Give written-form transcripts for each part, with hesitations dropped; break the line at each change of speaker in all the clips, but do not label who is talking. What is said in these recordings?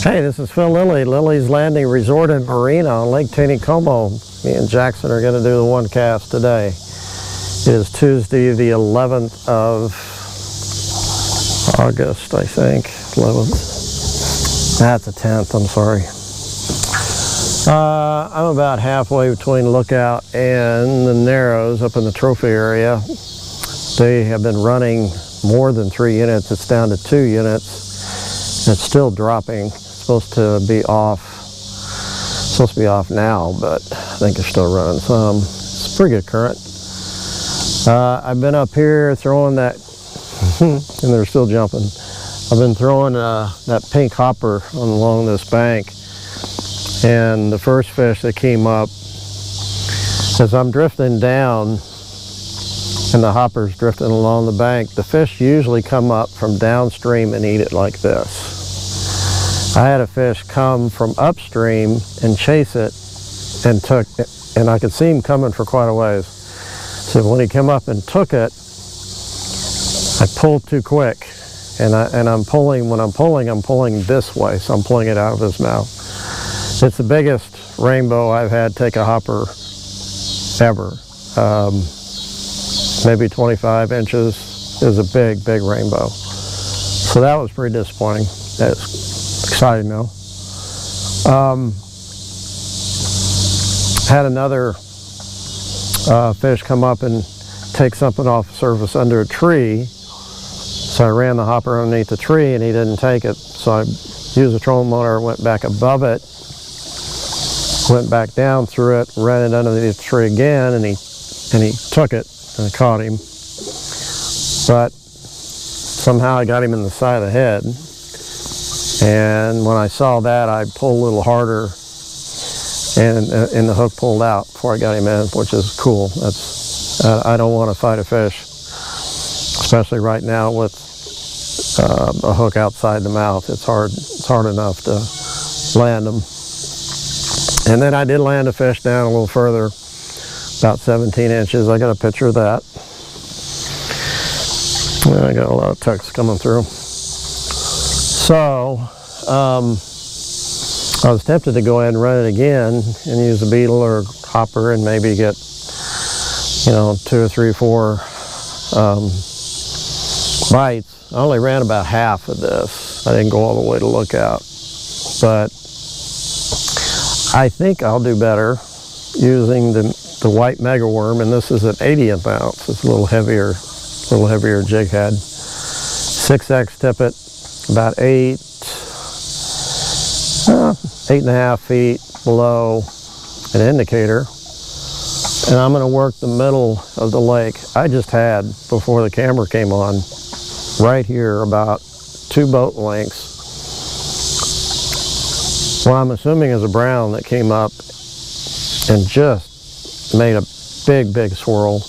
Hey, this is Phil Lilley, Lilley's Landing Resort and Marina on Lake Taneycomo. Me and Jackson are going to do the one cast today. It is Tuesday, the 11th of August, I think. 11th. That's the 10th, I'm sorry. I'm about halfway between Lookout and the Narrows up in the trophy area. They have been running more than 3 units. It's down to 2 units. It's still dropping. It's supposed to be off now, but I think they're still running some. It's a pretty good current. I've been up here throwing that, and they're still jumping. I've been throwing that pink hopper along this bank, and the first fish that came up, as I'm drifting down and the hopper's drifting along the bank, the fish usually come up from downstream and eat it like this. I had a fish come from upstream and chase it and I could see him coming for quite a ways. So when he came up and took it, I pulled too quick, and I'm pulling. When I'm pulling this way, so I'm pulling it out of his mouth. It's the biggest rainbow I've had take a hopper ever. Maybe 25 inches is a big rainbow. So that was pretty disappointing. That's exciting though. Had another fish come up and take something off the surface under a tree. So I ran the hopper underneath the tree and he didn't take it. So I used a trolling motor, went back above it, went back down through it, ran it underneath the tree again, and he took it. I caught him, but somehow I got him in the side of the head, and when I saw that, I pulled a little harder, and the hook pulled out before I got him in, which is cool. That's I don't want to fight a fish, especially right now with a hook outside the mouth. It's hard enough to land them. And then I did land a fish down a little further, about 17 inches. I got a picture of that. And I got a lot of texts coming through. So, I was tempted to go ahead and run it again and use a beetle or hopper and maybe get, 2 or 3 or 4 bites. I only ran about half of this. I didn't go all the way to Lookout. But I think I'll do better using the white megaworm, and this is an 80th ounce. It's a little heavier jig head. 6X tippet, about 8.5 feet below an indicator. And I'm going to work the middle of the lake. I just had, before the camera came on, right here about 2 boat lengths, what I'm assuming is a brown that came up and just made a big swirl.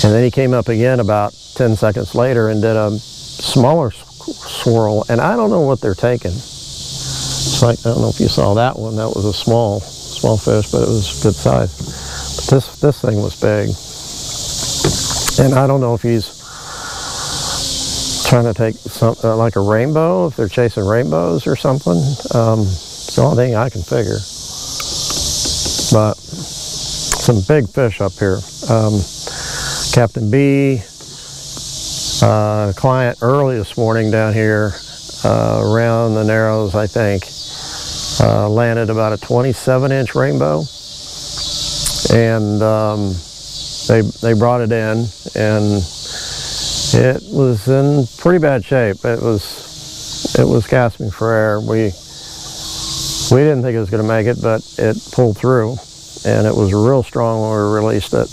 And then he came up again about 10 seconds later and did a smaller swirl, and I don't know what they're taking. It's like, I don't know if you saw that one. That was a small fish, but it was good size. But this thing was big. And I don't know if he's trying to take something like a rainbow, if they're chasing rainbows or something. It's the only thing I can figure. But some big fish up here. Captain B, client early this morning down here around the Narrows, I think, landed about a 27-inch rainbow, and they brought it in, and it was in pretty bad shape. It was gasping for air. We didn't think it was going to make it, but it pulled through, and it was real strong when we released it.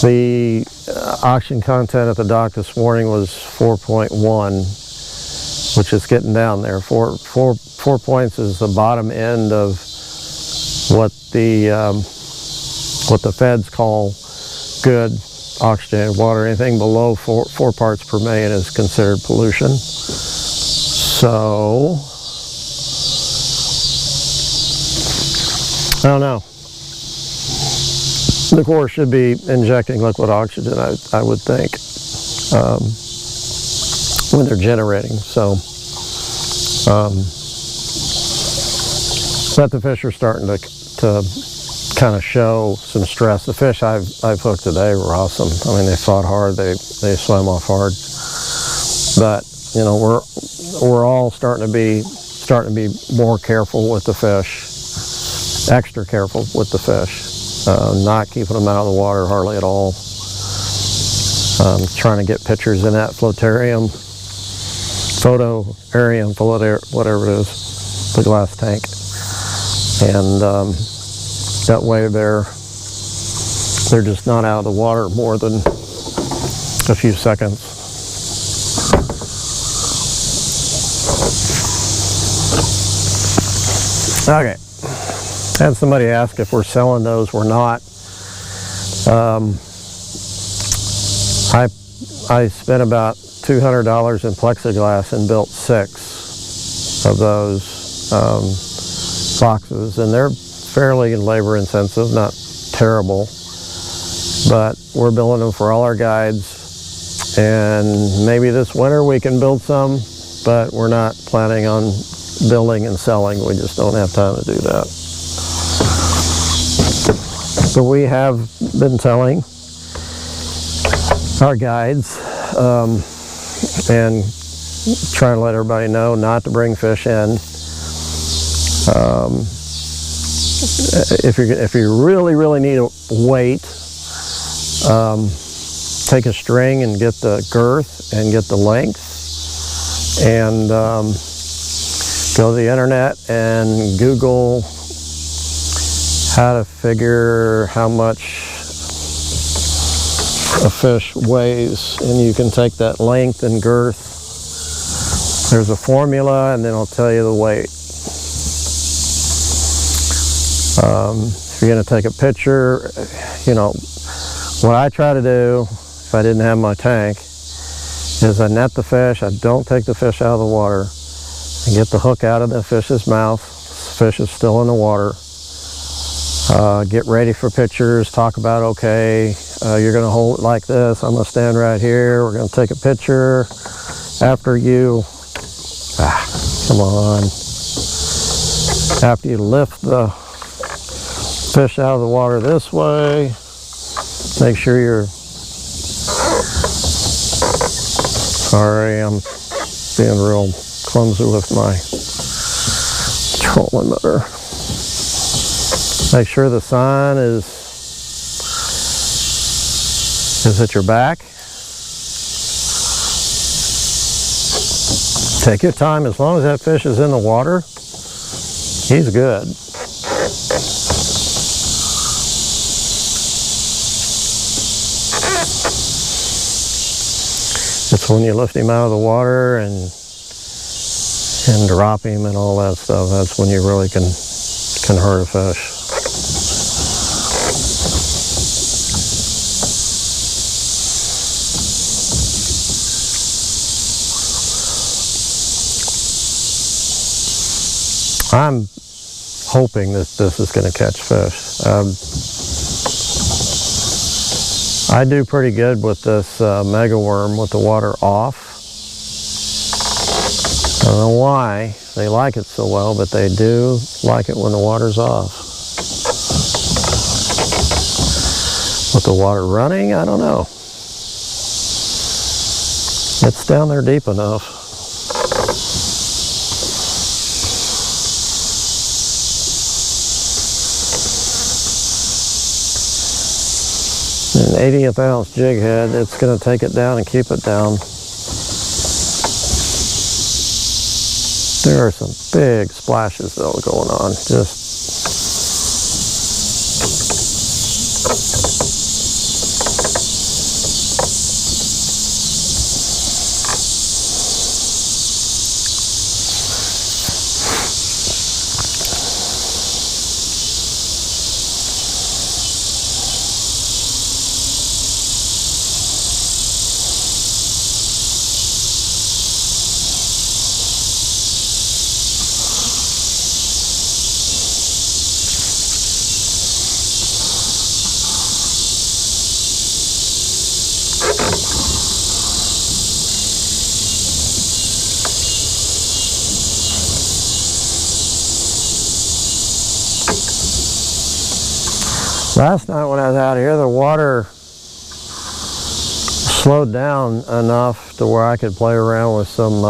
The oxygen content at the dock this morning was 4.1, which is getting down there. 4 points is the bottom end of what the feds call good oxygenated water. Anything below 4 parts per million is considered pollution. So, I don't know. The Corps should be injecting liquid oxygen, I would think. when they're generating. So, but the fish are starting to kind of show some stress. The fish I've hooked today were awesome. I mean, they fought hard. They swam off hard. But you know, we're all starting to be more careful with the fish, extra careful with the fish, not keeping them out of the water hardly at all. Trying to get pictures in that floatarium, photoarium, whatever it is, the glass tank, and that way they're just not out of the water more than a few seconds. Okay, had somebody ask if we're selling those. We're not. I spent about $200 in plexiglass and built 6 of those boxes, and they're fairly labor intensive, not terrible, but we're building them for all our guides, and maybe this winter we can build some, but we're not planning on building and selling. We just don't have time to do that. So we have been telling our guides and trying to let everybody know not to bring fish in. If you really need a weight, take a string and get the girth and get the length, and go to the internet and Google how to figure how much a fish weighs, and you can take that length and girth. There's a formula, and then it'll tell you the weight. If you're going to take a picture, you know, what I try to do if I didn't have my tank is I net the fish. I don't take the fish out of the water. I get the hook out of the fish's mouth. The fish is still in the water. Get ready for pictures. Talk about, okay, you're going to hold it like this. I'm going to stand right here. We're going to take a picture after you. Come on. After you lift the fish out of the water this way, make sure you're. Sorry, I'm being real clumsy with my trolling motor. Make sure the sign is at your back. Take your time. As long as that fish is in the water, he's good. It's when you lift him out of the water and drop him and all that stuff, that's when you really can hurt a fish. I'm hoping that this is going to catch fish. I do pretty good with this mega worm with the water off. I don't know why they like it so well, but they do like it when the water's off. With the water running, I don't know. It's down there deep enough. An 80th ounce jig head, it's going to take it down and keep it down. There are some big splashes though going on. Last night when I was out here, the water slowed down enough to where I could play around with some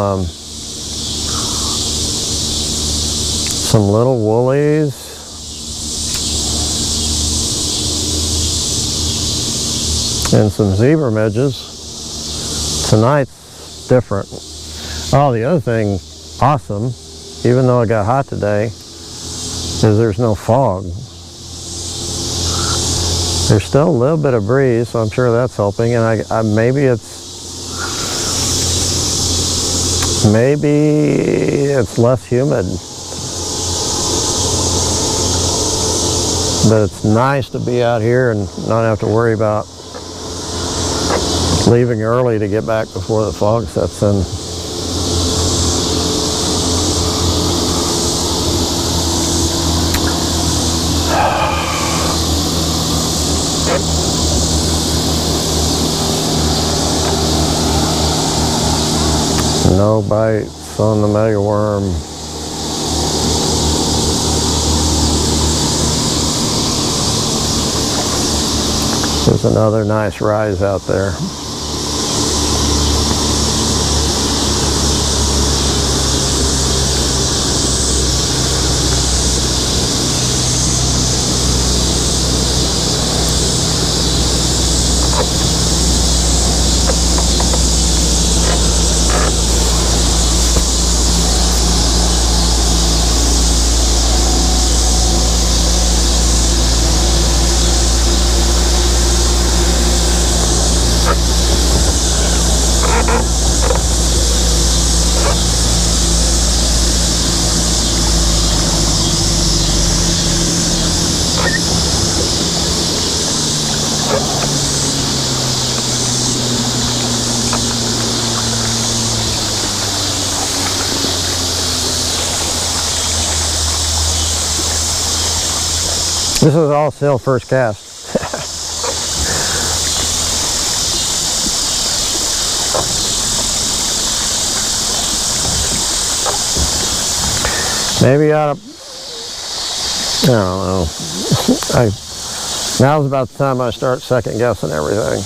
little woolies. And some zebra midges. Tonight's different. Oh, the other thing, awesome, even though it got hot today, is there's no fog. There's still a little bit of breeze, so I'm sure that's helping. And maybe it's less humid. But it's nice to be out here and not have to worry about leaving early to get back before the fog sets in. No bites on the megaworm. There's another nice rise out there. This is all still first cast. Maybe I don't know. Now's about the time I start second guessing everything.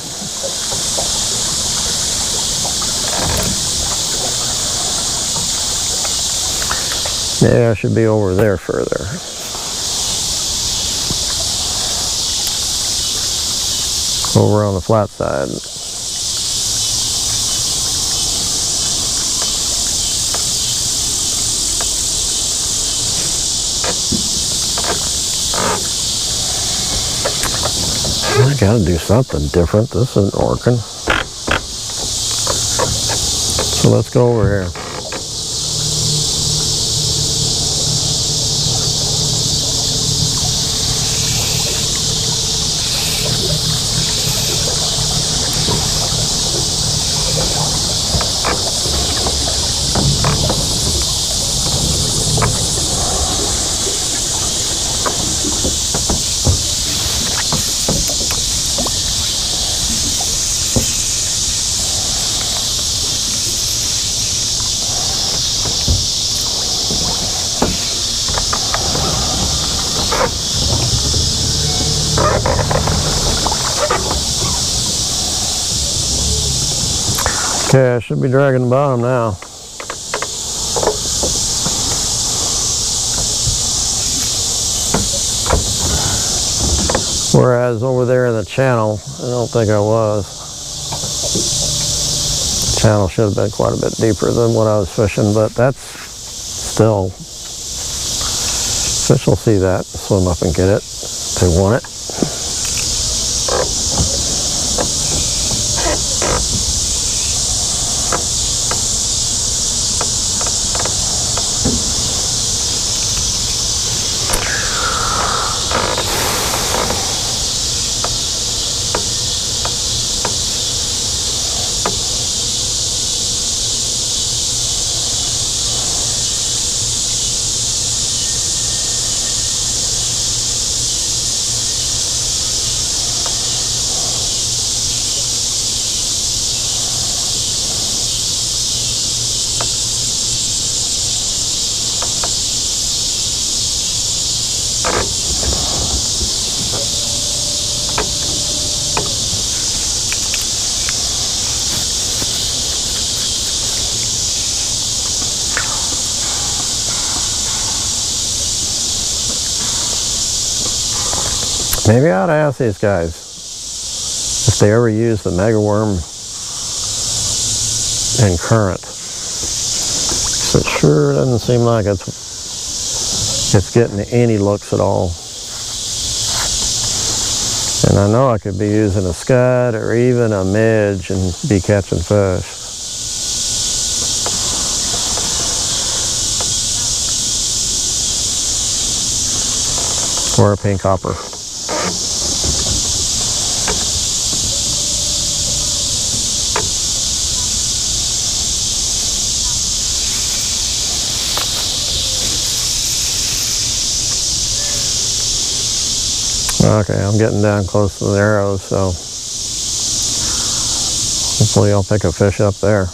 Yeah, I should be over there further. Over on the flat side. I gotta do something different. This isn't working. So let's go over here. Okay, I should be dragging the bottom now. Whereas over there in the channel, I don't think I was. The channel should have been quite a bit deeper than what I was fishing, but that's still, fish will see that, swim up and get it if they want it. Maybe I ought to ask these guys if they ever use the megaworm in current. So it sure doesn't seem like it's getting any looks at all. And I know I could be using a scud or even a midge and be catching fish. Or a pink hopper. Okay, I'm getting down close to the arrows, so hopefully I'll pick a fish up there.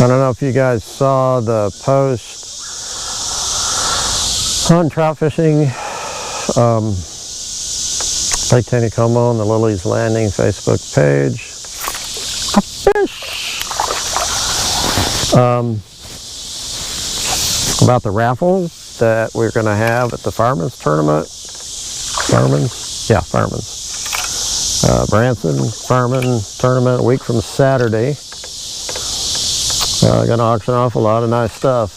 I don't know if you guys saw the post on trout fishing, Lake Taneycomo on the Lilleys Landing Facebook page. A fish! About the raffle that we're going to have at the Fireman's Tournament. Fireman's? Yeah, Fireman's. Branson Fireman Tournament a week from Saturday. I'm going to auction off a lot of nice stuff.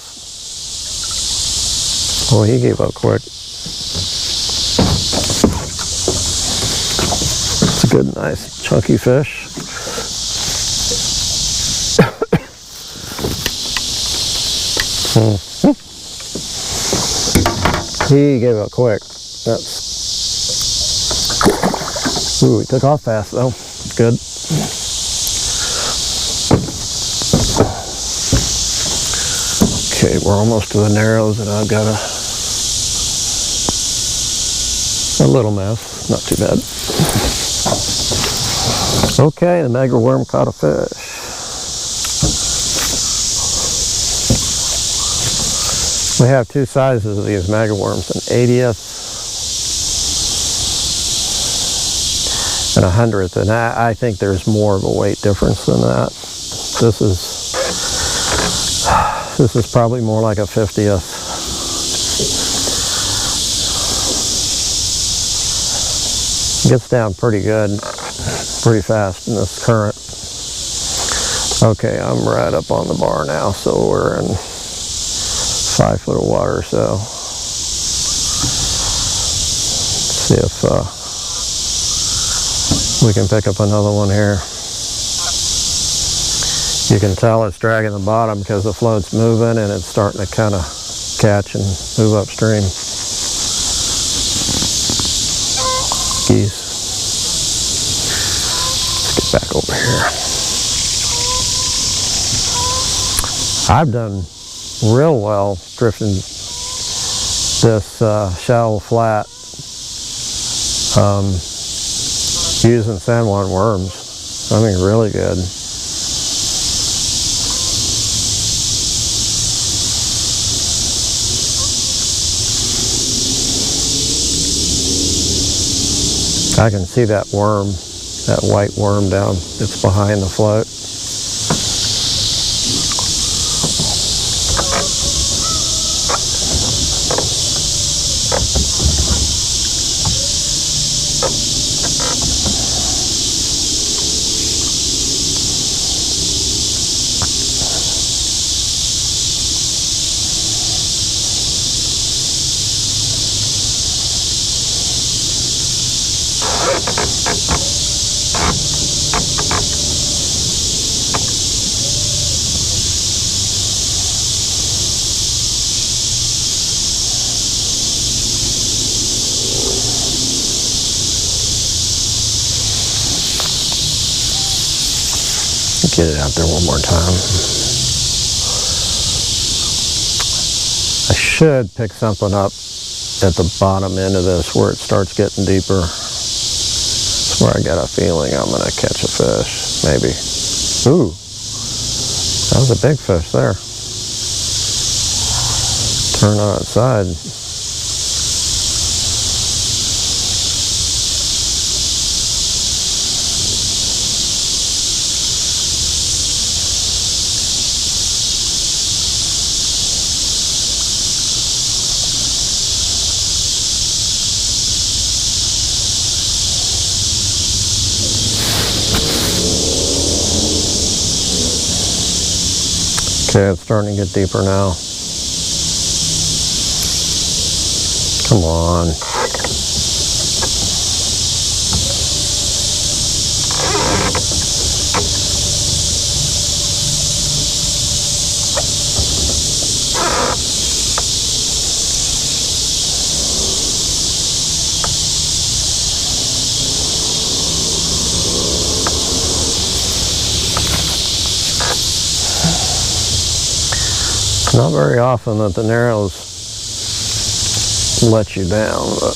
Oh, he gave up quick. It's a good, nice, chunky fish. He gave up quick. Ooh, he took off fast though. Good. Okay, we're almost to the narrows and I've got a little mess. Not too bad. Okay, the megaword caught a fish. We have two sizes of these megaworms, an 80th and 100th, and I think there's more of a weight difference than that. This is probably more like a 50th. Gets down pretty good, pretty fast in this current. Okay, I'm right up on the bar now, so we're in 5 foot of water, so see if we can pick up another one here. You can tell it's dragging the bottom because the float's moving and it's starting to kind of catch and move upstream. Geese. Let's get back over here. I've done real well drifting this shallow flat using San Juan worms. I mean, really good. I can see that worm, that white worm down, it's behind the float. Get it out there one more time. should pick something up at the bottom end of this where it starts getting deeper. That's where I got a feeling I'm going to catch a fish, maybe. Ooh, that was a big fish there. Turn on its side. Okay, it's starting to get deeper now. Come on. Not very often that the narrows let you down, but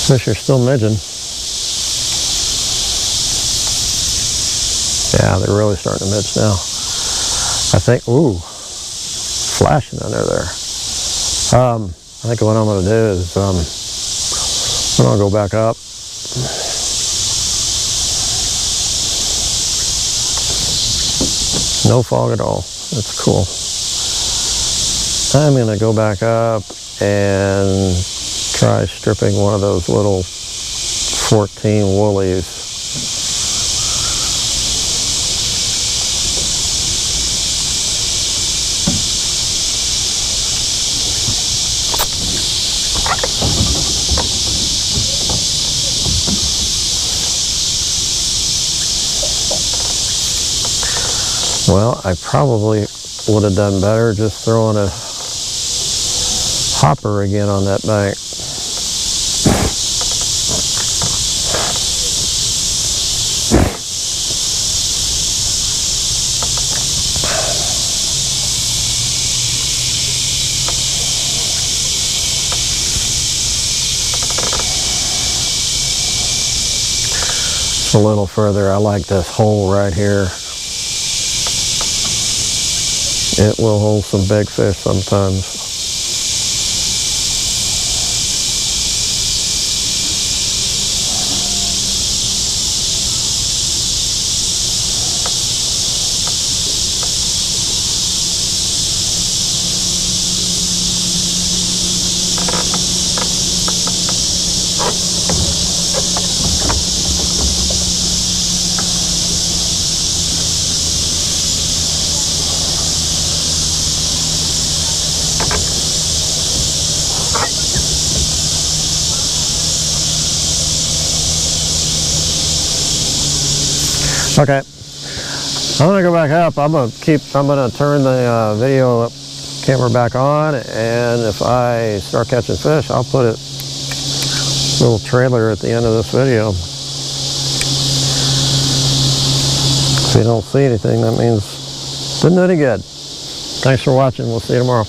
fish are still midging. Yeah, they're really starting to midge now. I think, ooh, flashing under there. I think what I'm going to do is I'm going to go back up. No fog at all. That's cool. I'm going to go back up and try stripping one of those little 14 woolies. Well, I probably would have done better just throwing a hopper again on that bank. A little further. I like this hole right here. It will hold some big fish sometimes. Okay, I'm gonna go back up. I'm gonna turn the video camera back on, and if I start catching fish, I'll put a little trailer at the end of this video. If you don't see anything, that means didn't do any good. Thanks for watching. We'll see you tomorrow.